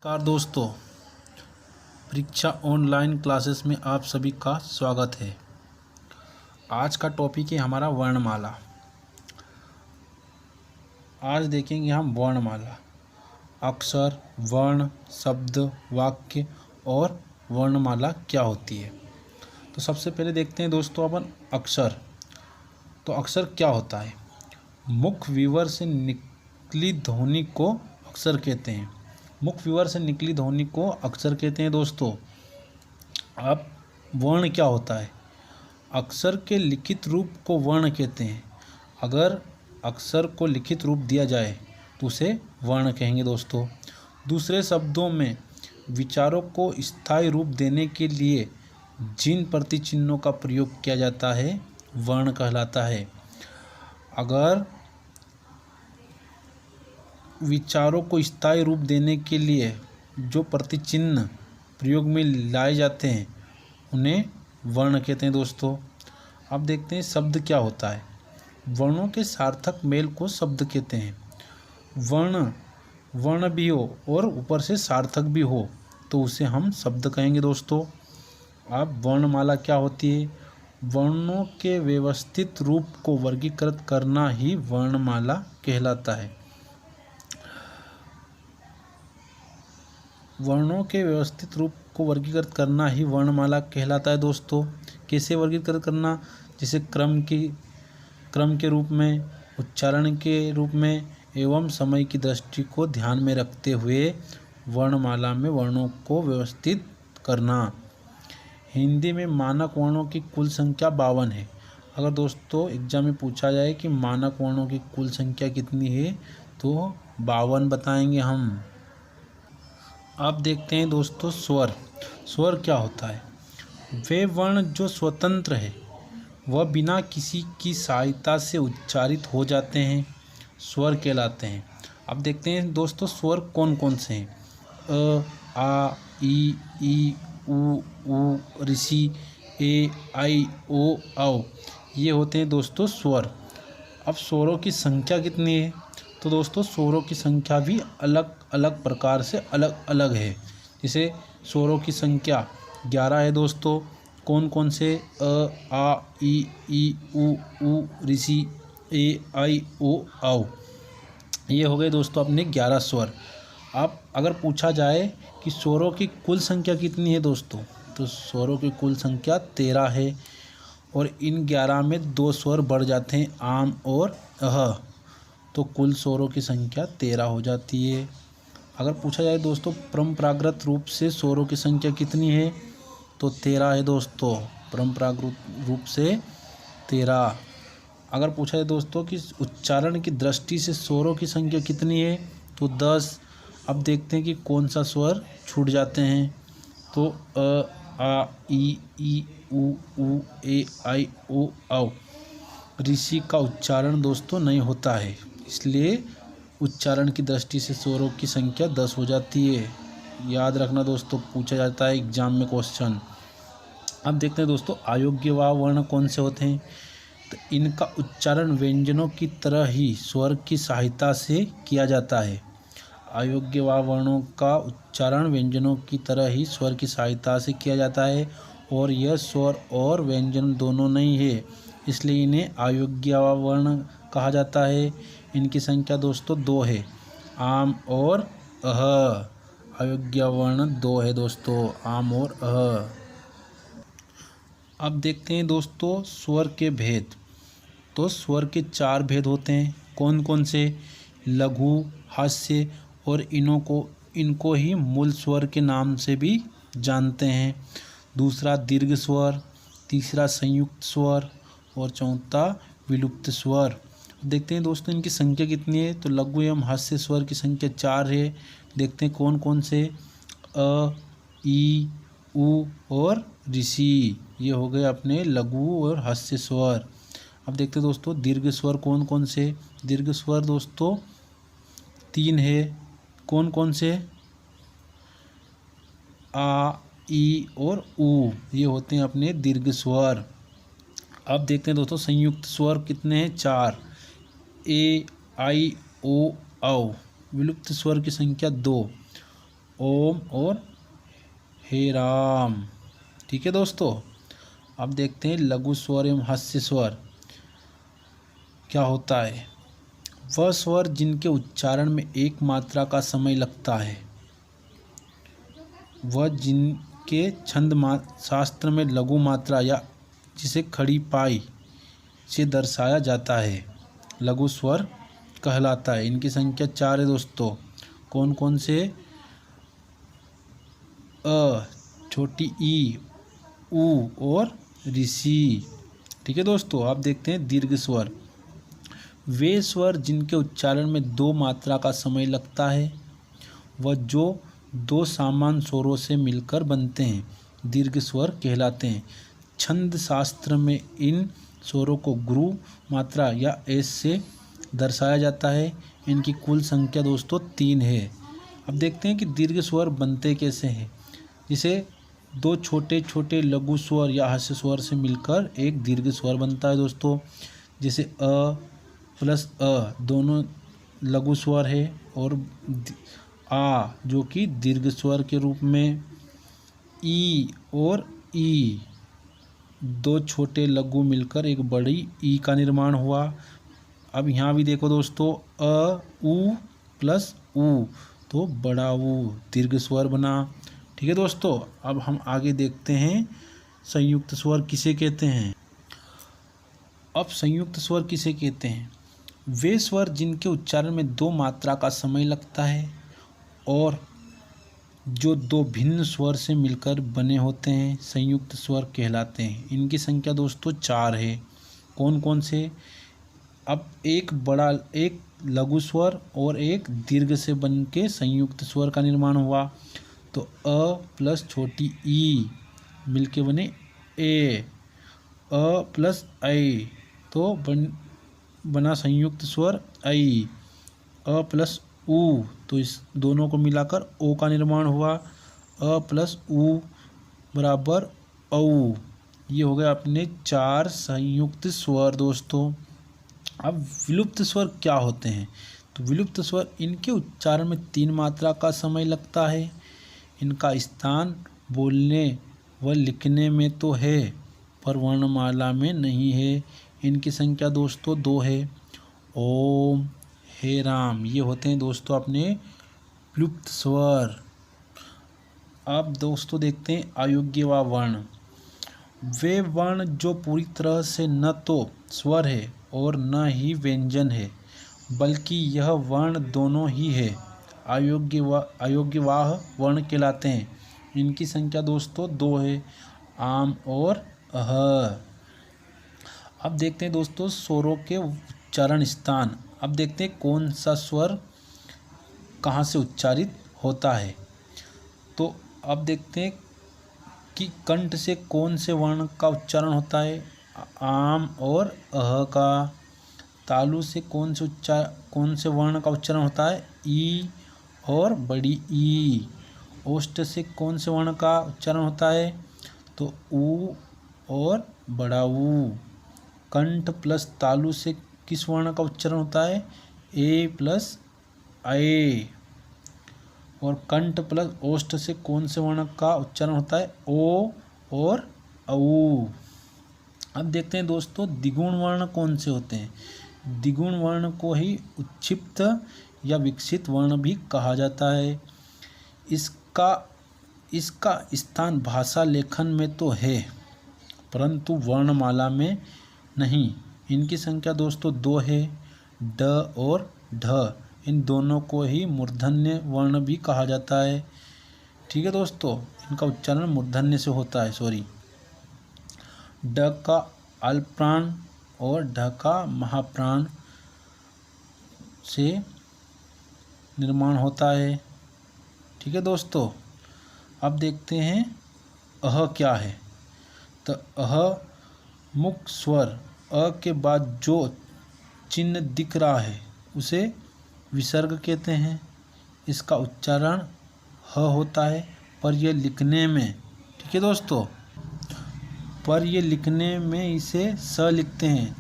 नमस्कार दोस्तों, परीक्षा ऑनलाइन क्लासेस में आप सभी का स्वागत है। आज का टॉपिक है हमारा वर्णमाला। आज देखेंगे हम वर्णमाला, अक्षर, वर्ण, शब्द, वाक्य और वर्णमाला क्या होती है। तो सबसे पहले देखते हैं दोस्तों अपन अक्षर। तो अक्षर क्या होता है? मुख्य विवर से निकली ध्वनि को अक्षर कहते हैं। मुख्य विवर से निकली ध्वनि को अक्षर कहते हैं दोस्तों। अब वर्ण क्या होता है? अक्षर के लिखित रूप को वर्ण कहते हैं। अगर अक्षर को लिखित रूप दिया जाए तो उसे वर्ण कहेंगे दोस्तों। दूसरे शब्दों में विचारों को स्थायी रूप देने के लिए जिन प्रतिचिह्नों का प्रयोग किया जाता है वर्ण कहलाता है। अगर विचारों को स्थायी रूप देने के लिए जो प्रतिचिह्न प्रयोग में लाए जाते हैं उन्हें वर्ण कहते हैं दोस्तों। अब देखते हैं शब्द क्या होता है। वर्णों के सार्थक मेल को शब्द कहते हैं। वर्ण भी हो और ऊपर से सार्थक भी हो तो उसे हम शब्द कहेंगे दोस्तों। अब वर्णमाला क्या होती है? वर्णों के व्यवस्थित रूप को वर्गीकृत करना ही वर्णमाला कहलाता है। वर्णों के व्यवस्थित रूप को वर्गीकृत करना ही वर्णमाला कहलाता है दोस्तों। कैसे वर्गीकृत करना? जैसे क्रम के रूप में, उच्चारण के रूप में एवं समय की दृष्टि को ध्यान में रखते हुए वर्णमाला में वर्णों को व्यवस्थित करना। हिंदी में मानक वर्णों की कुल संख्या 52 है। अगर दोस्तों एग्जाम में पूछा जाए कि मानक वर्णों की कुल संख्या कितनी है तो 52 बताएंगे हम। अब देखते हैं दोस्तों स्वर। स्वर क्या होता है? वे वर्ण जो स्वतंत्र है वह बिना किसी की सहायता से उच्चारित हो जाते हैं, स्वर कहलाते हैं। अब देखते हैं दोस्तों स्वर कौन कौन से हैं। अ, आ, ई, उ, ऋषि, ए, आई, ओ, औ, ये होते हैं दोस्तों स्वर। अब स्वरों की संख्या कितनी है? तो दोस्तों स्वरों की संख्या भी अलग अलग प्रकार से अलग अलग है। जैसे स्वरों की संख्या 11 है दोस्तों। कौन कौन से? अ, आ, ई, उ, ऋषि, ए, आई, ओ, औ, ये हो गए दोस्तों अपने 11 स्वर। अब अगर पूछा जाए कि स्वरों की कुल संख्या कितनी है दोस्तों, तो स्वरों की कुल संख्या 13 है और इन 11 में 2 स्वर बढ़ जाते हैं, आम और अह, तो कुल स्वरों की संख्या 13 हो जाती है। अगर पूछा जाए दोस्तों परंपरागत रूप से स्वरों की संख्या कितनी है, तो 13 है दोस्तों, परंपरागत रूप से 13। अगर पूछा जाए दोस्तों कि उच्चारण की दृष्टि से स्वरों की संख्या कितनी है, तो 10। अब देखते हैं कि कौन सा स्वर छूट जाते हैं। तो अ, आ, ई, उ, ए, आई, ओ, औ। ऋषि का उच्चारण दोस्तों नहीं होता है, इसलिए उच्चारण की दृष्टि से स्वरों की संख्या 10 हो जाती है। याद रखना दोस्तों, पूछा जाता है एग्जाम में क्वेश्चन। अब देखते हैं दोस्तों अयोग्य वर्ण कौन से होते हैं। तो इनका उच्चारण व्यंजनों की तरह ही स्वर की सहायता से किया जाता है। अयोग्य वर्णों का उच्चारण व्यंजनों की तरह ही स्वर की सहायता से किया जाता है और यह स्वर और व्यंजन दोनों नहीं है, इसलिए इन्हें अयोग्य वर्ण कहा जाता है। इनकी संख्या दोस्तों 2 है, आम और अह। अयोग्य वर्ण 2 है दोस्तों, आम और अह। अब देखते हैं दोस्तों स्वर के भेद। तो स्वर के 4 भेद होते हैं। कौन कौन से? लघु, हास्य और इनको ही मूल स्वर के नाम से भी जानते हैं। दूसरा दीर्घ स्वर, तीसरा संयुक्त स्वर और चौथा विलुप्त स्वर। देखते हैं दोस्तों इनकी संख्या कितनी है। तो लघु एवं हास्य स्वर की संख्या 4 है। देखते हैं कौन कौन से? अ, ई, उ और ऋषि, ये हो गए अपने लघु और हास्य स्वर। अब देखते हैं दोस्तों दीर्घ स्वर कौन कौन से? दीर्घ स्वर दोस्तों 3 है। कौन कौन से? आ, ई और उ, ये होते हैं अपने दीर्घ स्वर। अब देखते हैं दोस्तों संयुक्त स्वर कितने हैं? 4, ए, आई, ओ, औ। विलुप्त स्वर की संख्या 2, ओम और हे राम। ठीक है दोस्तों, अब देखते हैं लघु स्वर एवं हास्य स्वर क्या होता है। वह स्वर जिनके उच्चारण में एक मात्रा का समय लगता है, वह जिनके छंद शास्त्र में लघु मात्रा या जिसे खड़ी पाई से दर्शाया जाता है, लघु स्वर कहलाता है। इनकी संख्या 4 है दोस्तों। कौन कौन से? अ, छोटी ई, ऊ और ऋषि। ठीक है दोस्तों, आप देखते हैं दीर्घ स्वर। वे स्वर जिनके उच्चारण में 2 मात्रा का समय लगता है, वह जो 2 समान स्वरों से मिलकर बनते हैं, दीर्घ स्वर कहलाते हैं। छंद शास्त्र में इन स्वरों को गुरु मात्रा या एस से दर्शाया जाता है। इनकी कुल संख्या दोस्तों 3 है। अब देखते हैं कि दीर्घ स्वर बनते कैसे हैं। जिसे 2 छोटे छोटे लघु स्वर या हास्य स्वर से मिलकर एक दीर्घ स्वर बनता है दोस्तों। जैसे अ प्लस अ दोनों लघु स्वर है, और आ जो कि दीर्घ स्वर के रूप में, ई और ई 2 छोटे लघु मिलकर एक बड़ी ई का निर्माण हुआ। अब यहाँ भी देखो दोस्तों, अ उ प्लस उ तो बड़ा ऊ दीर्घ स्वर बना। ठीक है दोस्तों, अब हम आगे देखते हैं संयुक्त स्वर किसे कहते हैं। अब संयुक्त स्वर किसे कहते हैं? वे स्वर जिनके उच्चारण में 2 मात्रा का समय लगता है और जो 2 भिन्न स्वर से मिलकर बने होते हैं, संयुक्त स्वर कहलाते हैं। इनकी संख्या दोस्तों 4 है। कौन कौन से? अब एक लघु स्वर और एक दीर्घ से बन के संयुक्त स्वर का निर्माण हुआ। तो अ प्लस छोटी ई मिलके बने ए, अ प्लस ऐ तो बना संयुक्त स्वर ऐ। अ प्लस उ तो इस दोनों को मिलाकर ओ का निर्माण हुआ। अ प्लस उ बराबर औ। ये हो गए अपने 4 संयुक्त स्वर दोस्तों। अब विलुप्त स्वर क्या होते हैं? तो विलुप्त स्वर, इनके उच्चारण में 3 मात्रा का समय लगता है। इनका स्थान बोलने व लिखने में तो है, पर वर्णमाला में नहीं है। इनकी संख्या दोस्तों 2 है। ओम, हे राम, ये होते हैं दोस्तों अपने विलुप्त स्वर। अब दोस्तों देखते हैं अयोग्य व वर्ण। वे वर्ण जो पूरी तरह से न तो स्वर है और न ही व्यंजन है, बल्कि यह वर्ण दोनों ही है, अयोग्यवाह वर्ण कहलाते हैं। इनकी संख्या दोस्तों 2 है, आम और अह। अब देखते हैं दोस्तों स्वरों के उच्चारण स्थान। अब देखते हैं कौन सा स्वर कहाँ से उच्चारित होता है। तो अब देखते हैं कि कंठ से कौन से वर्ण का उच्चारण होता है, आम और अह का। तालु से कौन से वर्ण का उच्चारण होता है, ई और बड़ी ई। ओष्ठ से कौन से वर्ण का उच्चारण होता है, तो ऊ और बड़ा ऊ। कंठ प्लस तालु से किस वर्ण का उच्चारण होता है, ए प्लस ए। और कंठ प्लस ओष्ठ से कौन से वर्ण का उच्चारण होता है, ओ और औ। अब देखते हैं दोस्तों द्विगुण वर्ण कौन से होते हैं। द्विगुण वर्ण को ही उच्छिप्त या विकसित वर्ण भी कहा जाता है। इसका स्थान भाषा लेखन में तो है, परंतु वर्णमाला में नहीं। इनकी संख्या दोस्तों 2 है, ड और ढ। इन दोनों को ही मूर्धन्य वर्ण भी कहा जाता है। ठीक है दोस्तों, इनका उच्चारण मूर्धन्य से होता है। ड का अल्पप्राण और ढ का महाप्राण से निर्माण होता है। ठीक है दोस्तों, अब देखते हैं अह क्या है। तो अह मुख स्वर अ के बाद जो चिन्ह दिख रहा है उसे विसर्ग कहते हैं। इसका उच्चारण ह होता है, पर यह लिखने में, ठीक है दोस्तों, पर ये लिखने में इसे स लिखते हैं।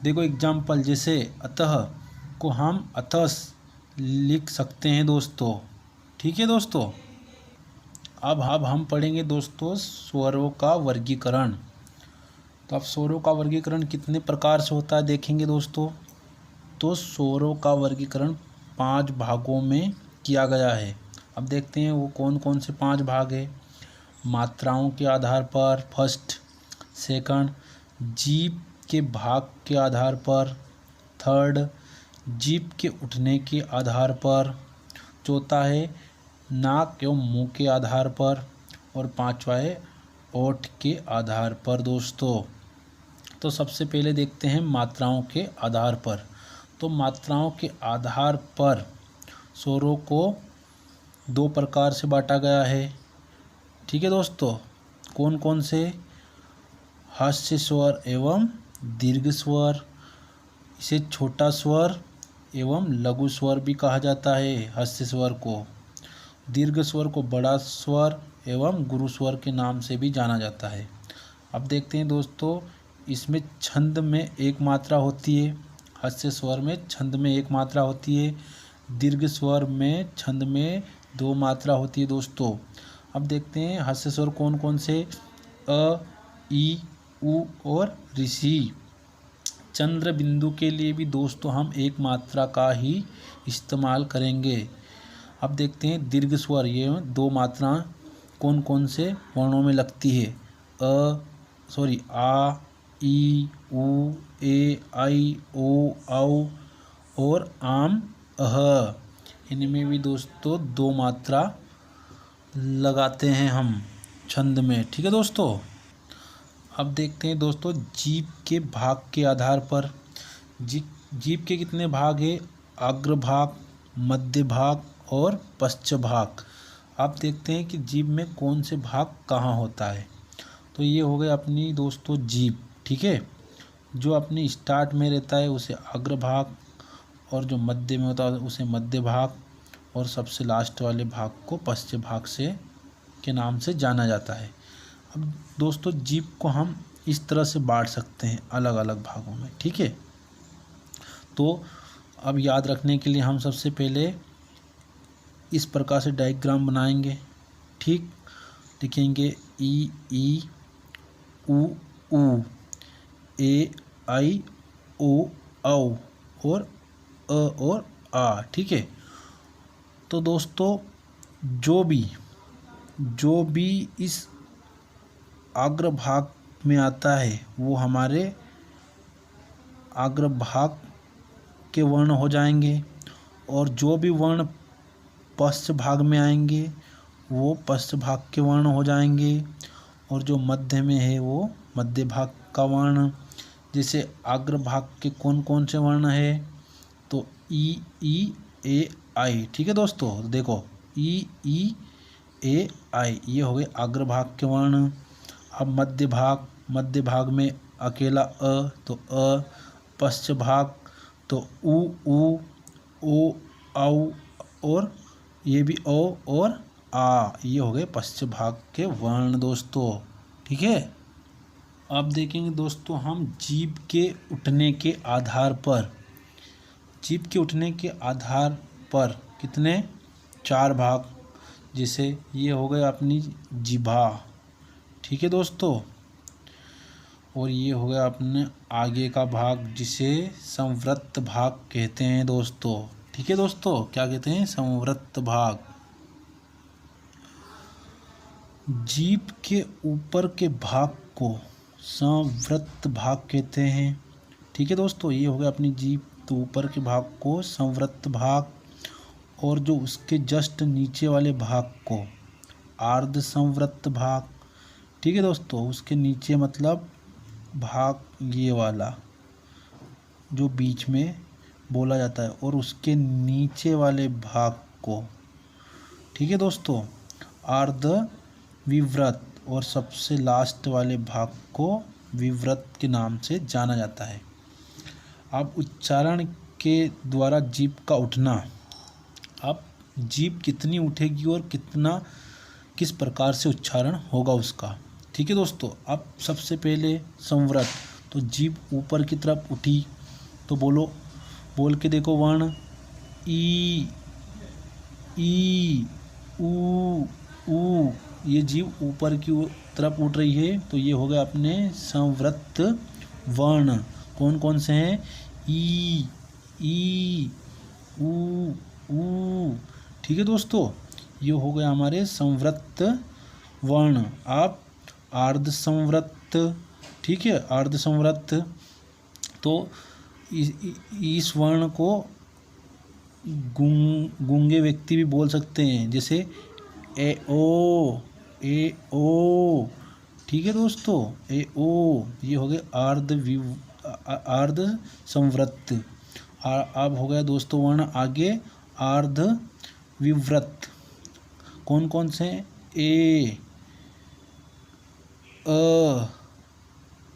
देखो एग्जाम्पल, जैसे अतः को हम अतस लिख सकते हैं दोस्तों। ठीक है दोस्तों। अब हम पढ़ेंगे दोस्तों स्वरों का वर्गीकरण। तो अब स्वरों का वर्गीकरण कितने प्रकार से होता है देखेंगे दोस्तों। तो स्वरों का वर्गीकरण 5 भागों में किया गया है। अब देखते हैं वो कौन कौन से 5 भाग है। मात्राओं के आधार पर फर्स्ट, सेकंड जीभ के भाग के आधार पर, थर्ड जीभ के उठने के आधार पर, चौथा है नाक एवं मुंह के आधार पर, और पांचवा है ओठ के आधार पर दोस्तों। तो सबसे पहले देखते हैं मात्राओं के आधार पर। तो मात्राओं के आधार पर स्वरों को 2 प्रकार से बांटा गया है। ठीक है दोस्तों, कौन कौन से। हास्य स्वर एवं दीर्घ स्वर, इसे छोटा स्वर एवं लघु स्वर भी कहा जाता है। हास्य स्वर को, दीर्घ स्वर को बड़ा स्वर एवं गुरु स्वर के नाम से भी जाना जाता है। अब देखते हैं दोस्तों, इसमें छंद में एक मात्रा होती है। हास्य स्वर में छंद में एक मात्रा होती है। दीर्घ स्वर में छंद में 2 मात्रा होती है दोस्तों। अब देखते हैं हास्य स्वर कौन कौन से। अ, ई, उ और ऋषि। चंद्र बिंदु के लिए भी दोस्तों हम एक मात्रा का ही इस्तेमाल करेंगे। अब देखते हैं दीर्घ स्वर, ये 2 मात्राएं कौन कौन से वर्णों में लगती है। आ, ई, उ, ए, आई, ओ, औ और आम, अह। इनमें भी दोस्तों 2 मात्रा लगाते हैं हम छंद में। ठीक है दोस्तों। अब देखते हैं दोस्तों जीभ के भाग के आधार पर। जीभ के कितने भाग है। अग्र भाग, मध्य भाग और पश्च भाग। अब देखते हैं कि जीभ में कौन से भाग कहाँ होता है। तो ये हो गए अपनी दोस्तों जीभ। ठीक है, जो अपनी स्टार्ट में रहता है उसे अग्र भाग, और जो मध्य में होता है उसे मध्य भाग, और सबसे लास्ट वाले भाग को पश्च भाग से के नाम से जाना जाता है। अब दोस्तों जीभ को हम इस तरह से बांट सकते हैं अलग अलग भागों में। ठीक है, तो अब याद रखने के लिए हम सबसे पहले इस प्रकार से डायग्राम बनाएंगे। ठीक, लिखेंगे ई, उ, ए, आई, ओ, औ और अ और आ। ठीक है, तो दोस्तों जो भी इस अग्र भाग में आता है वो हमारे अग्र भाग के वर्ण हो जाएंगे, और जो भी वर्ण पश्च भाग में आएंगे वो पश्च भाग के वर्ण हो जाएंगे, और जो मध्य में है वो मध्य भाग का वर्ण। जैसे अग्र भाग के कौन कौन से वर्ण है। तो ई, ए, आई। ठीक है दोस्तों, देखो ई, ए, आई ये हो गए अग्र भाग के वर्ण। अब मध्य भाग में अकेला अ, तो अ। पश्च भाग तो उ, ओ, औ और ये भी ओ और आ, ये हो गए पश्च भाग के वर्ण दोस्तों। ठीक है, अब देखेंगे दोस्तों हम जीभ के उठने के आधार पर। जीभ के उठने के आधार पर कितने 4 भाग। जैसे ये हो गए अपनी जिह्वा। ठीक है दोस्तों, और ये हो गया अपने आगे का भाग जिसे संवृत्त भाग कहते हैं दोस्तों। ठीक है दोस्तों, क्या कहते हैं, संवृत्त भाग। जीभ के ऊपर के भाग को संवृत्त भाग कहते हैं। ठीक है दोस्तों, ये हो गया अपनी जीभ तो ऊपर के भाग को संवृत्त भाग, और जो उसके जस्ट नीचे वाले भाग को आर्ध संवृत्त भाग। ठीक है दोस्तों, उसके नीचे मतलब भाग ये वाला जो बीच में बोला जाता है, और उसके नीचे वाले भाग को, ठीक है दोस्तों, आर्ध विवृत, और सबसे लास्ट वाले भाग को विवृत के नाम से जाना जाता है। अब उच्चारण के द्वारा जीभ का उठना। अब जीभ कितनी उठेगी और किस प्रकार से उच्चारण होगा उसका। ठीक है दोस्तों, अब सबसे पहले संवृत, तो जीभ ऊपर की तरफ उठी, तो बोल के देखो वर्ण ई, ऊ ऊ, ये जीभ ऊपर की तरफ उठ रही है, तो ये हो गया अपने संवृत्त वर्ण। कौन कौन से हैं? ई ऊ ऊ। ठीक है दोस्तों, ये हो गया हमारे संवृत्त वर्ण। आप आर्ध संवृत्त, ठीक है, आर्ध संवृत्त, तो इस वर्ण को गूंगे व्यक्ति भी बोल सकते हैं, जैसे ए ओ, ए ओ। ठीक है दोस्तों, ए ओ, ये हो गए आर्ध संवृत्त। अब हो गया दोस्तों वर्ण आगे आर्ध विवृत। कौन कौन से? ए, अ,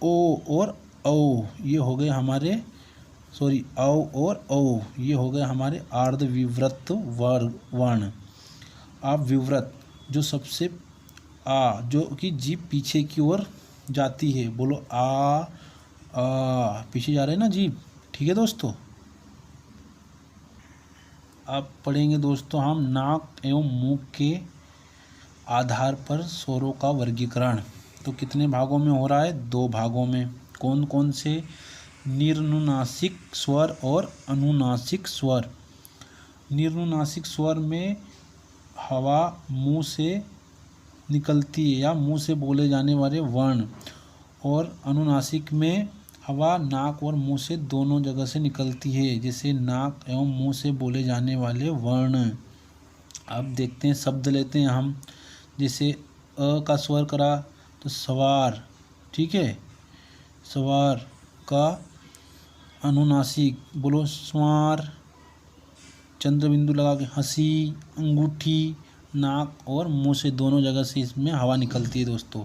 ओ और औ, ये हो गए हमारे, सॉरी, औ और औ, ये हो गए हमारे आर्ध विवृत वर्ण। अब विवृत, जो सबसे जो कि जीभ पीछे की ओर जाती है, बोलो आ, पीछे जा रहे हैं ना जीभ। ठीक है दोस्तों, अब पढ़ेंगे दोस्तों हम नाक एवं मुंह के आधार पर स्वरों का वर्गीकरण। तो कितने भागों में हो रहा है? 2 भागों में। कौन कौन से? निरनुनासिक स्वर और अनुनासिक स्वर। निरनुनासिक स्वर में हवा मुंह से निकलती है या मुंह से बोले जाने वाले वर्ण, और अनुनासिक में हवा नाक और मुंह से दोनों जगह से निकलती है, जैसे नाक एवं मुंह से बोले जाने वाले वर्ण। अब देखते हैं, शब्द लेते हैं हम, जैसे अ का स्वर करा तो सवार। ठीक है, सवार का अनुनासिक बोलो स्वार। चंद्र बिंदु लगा के हंसी, अंगूठी, नाक और मुंह से दोनों जगह से इसमें हवा निकलती है दोस्तों।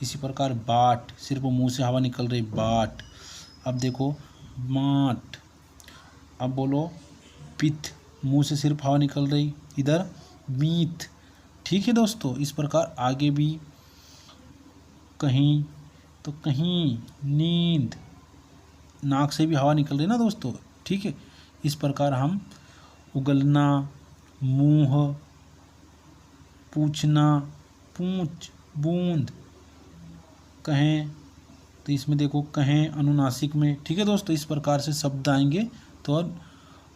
इसी प्रकार बाट, सिर्फ मुंह से हवा निकल रही, बाट। अब देखो माट। अब बोलो पिथ, मुंह से सिर्फ हवा निकल रही, इधर मीत। ठीक है दोस्तों, इस प्रकार आगे भी कहीं, तो कहीं नींद, नाक से भी हवा निकल रही ना दोस्तों। ठीक है, इस प्रकार हम उगलना, मुंह, पूछना, पूंछ, बूंद, कहें, तो इसमें देखो कहें अनुनासिक में। ठीक है दोस्तों, इस प्रकार से शब्द आएंगे, तो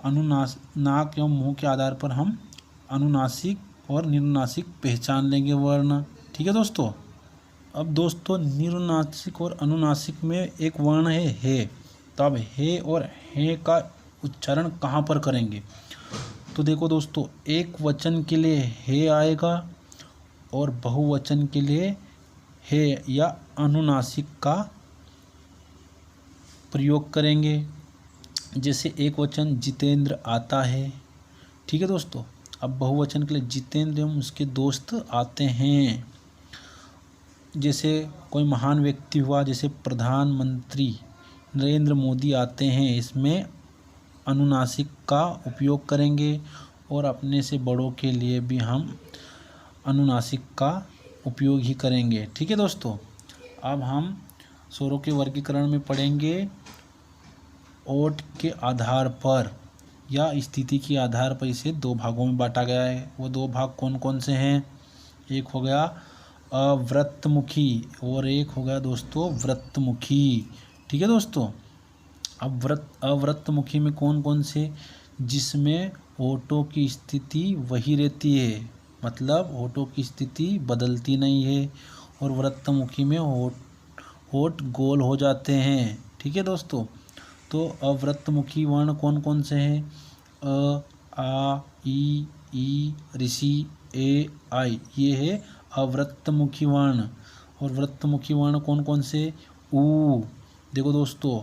नाक एवं मुंह के आधार पर हम अनुनासिक और निरुनासिक पहचान लेंगे वर्ण। ठीक है दोस्तों, अब दोस्तों निरुनासिक और अनुनासिक में एक वर्ण है हे। तो अब हे और हे का उच्चारण कहाँ पर करेंगे? तो देखो दोस्तों, एक वचन के लिए हे आएगा और बहुवचन के लिए हे या अनुनासिक का प्रयोग करेंगे। जैसे एक वचन जितेंद्र आता है। ठीक है दोस्तों, अब बहुवचन के लिए जितेंद्र एवं उसके दोस्त आते हैं। जैसे कोई महान व्यक्ति हुआ, जैसे प्रधानमंत्री नरेंद्र मोदी आते हैं, इसमें अनुनासिक का उपयोग करेंगे। और अपने से बड़ों के लिए भी हम अनुनासिक का उपयोग ही करेंगे। ठीक है दोस्तों, अब हम स्वरों के वर्गीकरण में पढ़ेंगे ओट के आधार पर या स्थिति के आधार पर इसे 2 भागों में बांटा गया है। वो 2 भाग कौन कौन से हैं? एक हो गया अवृत्तमुखी और एक हो गया दोस्तों वृत्तमुखी। ठीक है दोस्तों, अब अवृत्तमुखी में कौन कौन से? जिसमें होठों की स्थिति वही रहती है, मतलब होठों की स्थिति बदलती नहीं है। और वृत्तमुखी में होठ गोल हो जाते हैं। ठीक है दोस्तों, तो अवृत्तमुखी वर्ण कौन कौन से हैं? अ, आ, ई, ऋषि, ए, आई, ये है अवृत्तमुखी वर्ण। और वृत्तमुखी वर्ण कौन कौन से? ऊ। देखो दोस्तों,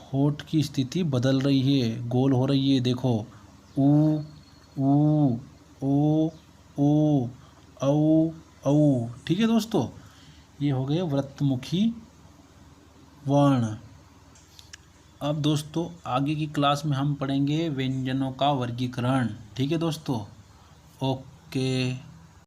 होठ की स्थिति बदल रही है, गोल हो रही है, देखो ऊ, ओ, औ। ठीक है दोस्तों, ये हो गए वृत्तमुखी वर्ण। अब दोस्तों आगे की क्लास में हम पढ़ेंगे व्यंजनों का वर्गीकरण। ठीक है दोस्तों, ओके।